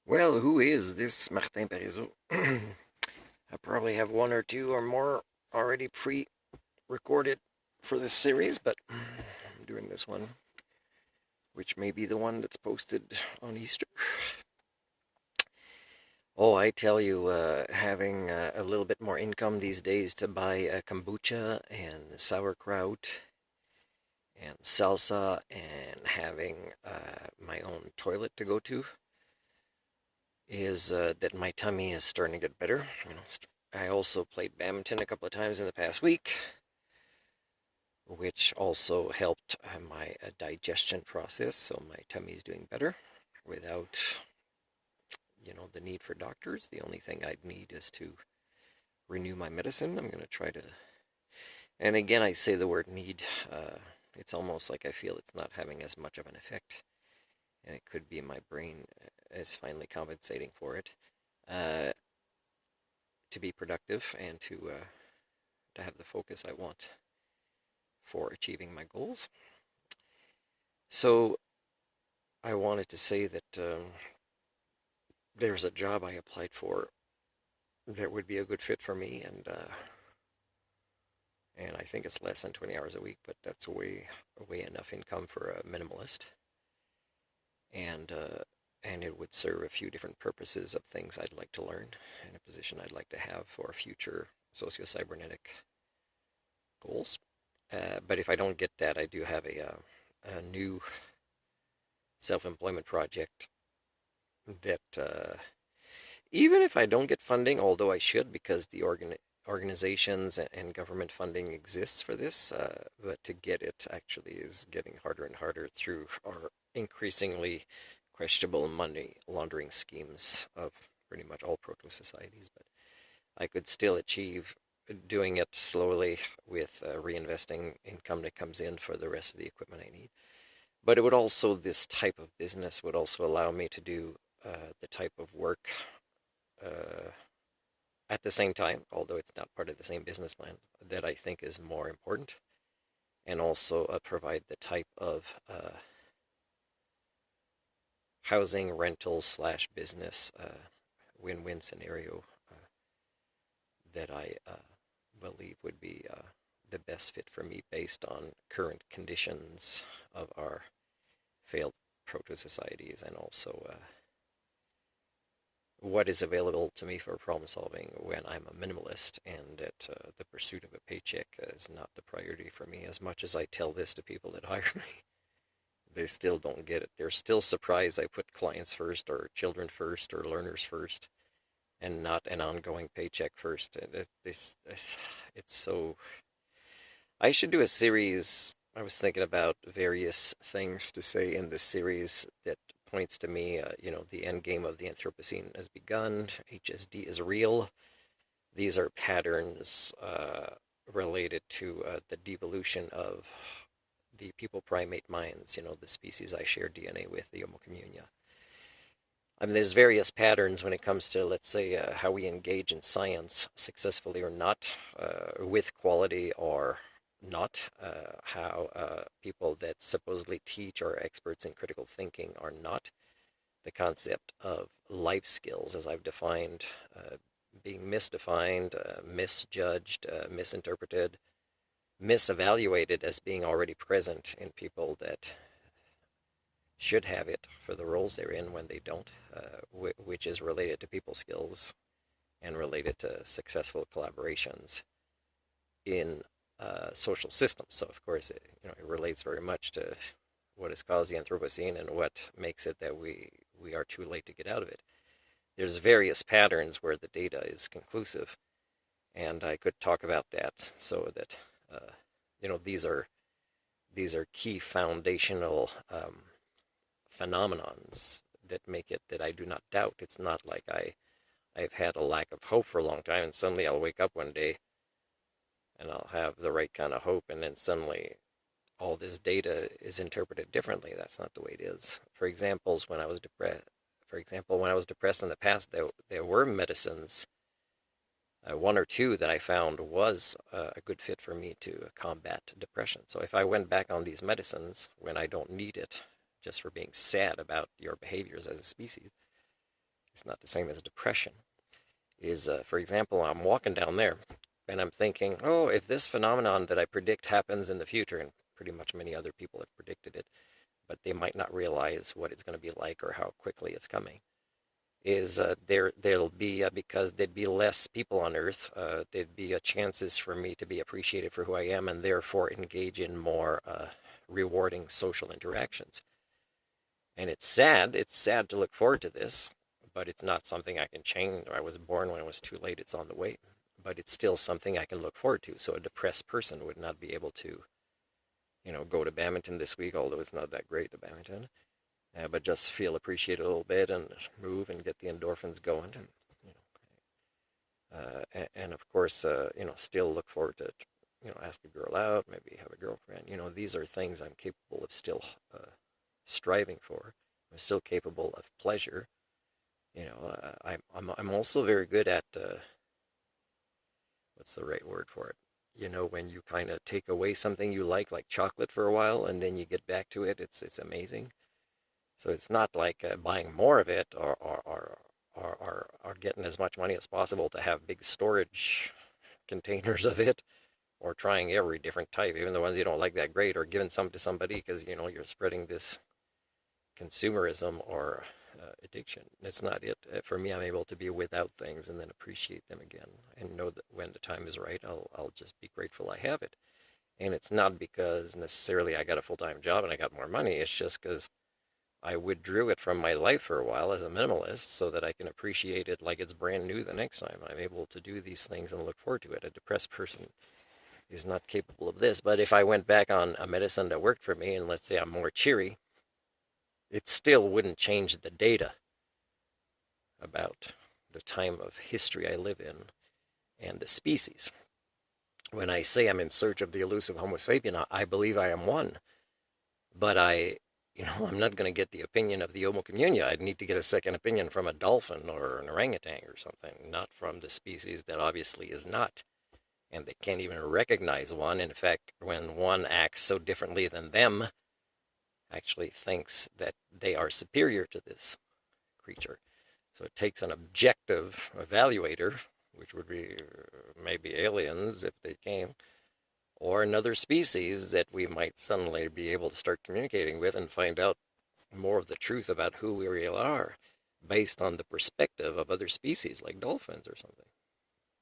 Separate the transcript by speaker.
Speaker 1: Well, who is this Martin Pariseau? I probably have one or two or more already pre-recorded for this series, but I'm doing this one, which may be the one that's posted on Easter. Oh, I tell you, having a little bit more income these days to buy kombucha and sauerkraut and salsa and having my own toilet to go to is that my tummy is starting to get better. I also played badminton a couple of times in the past week, which also helped my digestion process. So my tummy is doing better without, the need for doctors. The only thing I'd need is to renew my medicine. I'm going to try to, and again, I say the word need. It's almost like I feel it's not having as much of an effect, and it could be my brain is finally compensating for it. Uh, to be productive and to have the focus I want for achieving my goals. So I wanted to say that there's a job I applied for that would be a good fit for me, and I think it's less than 20 hours a week, but that's way enough income for a minimalist, and it would serve a few different purposes of things I'd like to learn and a position I'd like to have for future socio-cybernetic goals. But if I don't get that, I do have a new self-employment project that even if I don't get funding, although I should because the organizations and government funding exists for this, but to get it actually is getting harder and harder through our increasingly questionable money laundering schemes of pretty much all proto societies. But I could still achieve doing it slowly with reinvesting income that comes in for the rest of the equipment I need. But it would also, this type of business would also allow me to do the type of work uh, at the same time, although it's not part of the same business plan, that I think is more important, and also provide the type of housing rental slash business win-win scenario that I believe would be the best fit for me based on current conditions of our failed proto societies and also what is available to me for problem solving when I'm a minimalist and that the pursuit of a paycheck is not the priority for me. As much as I tell this to people that hire me, they still don't get it. They're still surprised I put clients first or children first or learners first and not an ongoing paycheck first. It's so. I should do a series. I was thinking about various things to say in this series that points to me, the end game of the Anthropocene has begun. HSD is real. These are patterns related to the devolution of the people primate minds, the species I share DNA with, the Homo communia. I mean, there's various patterns when it comes to, let's say, how we engage in science successfully or not, with quality or not, how people that supposedly teach or are experts in critical thinking are not. The concept of life skills, as I've defined, being misdefined, misjudged, misinterpreted, misevaluated as being already present in people that should have it for the roles they're in when they don't, which is related to people skills and related to successful collaborations in social systems. So, of course, it relates very much to what has caused the Anthropocene and what makes it that we are too late to get out of it. There's various patterns where the data is conclusive, and I could talk about that so that these are key foundational phenomenons that make it that I do not doubt. It's not like I've had a lack of hope for a long time, and suddenly I'll wake up one day and I'll have the right kind of hope, and then suddenly all this data is interpreted differently. That's not the way it is. For example, when I was depressed in the past, there were medicines, one or two that I found was a good fit for me to combat depression. So if I went back on these medicines when I don't need it, just for being sad about your behaviors as a species, It's not the same as depression. Is, for example, I'm walking down there and I'm thinking, oh, if this phenomenon that I predict happens in the future, and pretty much many other people have predicted it, but they might not realize what it's going to be like or how quickly it's coming. Is there'll be because there'd be less people on Earth, there'd be chances for me to be appreciated for who I am, and therefore engage in more rewarding social interactions. And it's sad. It's sad to look forward to this, but it's not something I can change. I was born when it was too late. It's on the way, but it's still something I can look forward to. So a depressed person would not be able to, go to badminton this week, although it's not that great to badminton, but just feel appreciated a little bit and move and get the endorphins going, and and of course, still look forward to, ask a girl out, maybe have a girlfriend. These are things I'm capable of still striving for. I'm still capable of pleasure. I'm also very good at what's the right word for it? When you kind of take away something you like chocolate for a while, and then you get back to it, it's amazing. So it's not like buying more of it or getting as much money as possible to have big storage containers of it, or trying every different type, even the ones you don't like that great, or giving some to somebody because you're spreading this consumerism or addiction. That's not it. For me, I'm able to be without things and then appreciate them again, and know that when the time is right, I'll just be grateful I have it. And it's not because necessarily I got a full-time job and I got more money. It's just because I withdrew it from my life for a while as a minimalist so that I can appreciate it like it's brand new the next time. I'm able to do these things and look forward to it. A depressed person is not capable of this. But if I went back on a medicine that worked for me, and let's say I'm more cheery, it still wouldn't change the data about the time of history I live in and the species. When I say I'm in search of the elusive Homo sapien, I believe I am one. But I'm not going to get the opinion of the Homo communia. I'd need to get a second opinion from a dolphin or an orangutan or something, not from the species that obviously is not. And they can't even recognize one. In fact, when one acts so differently than them, actually thinks that they are superior to this creature. So it takes an objective evaluator, which would be maybe aliens if they came, or another species that we might suddenly be able to start communicating with and find out more of the truth about who we really are based on the perspective of other species like dolphins or something.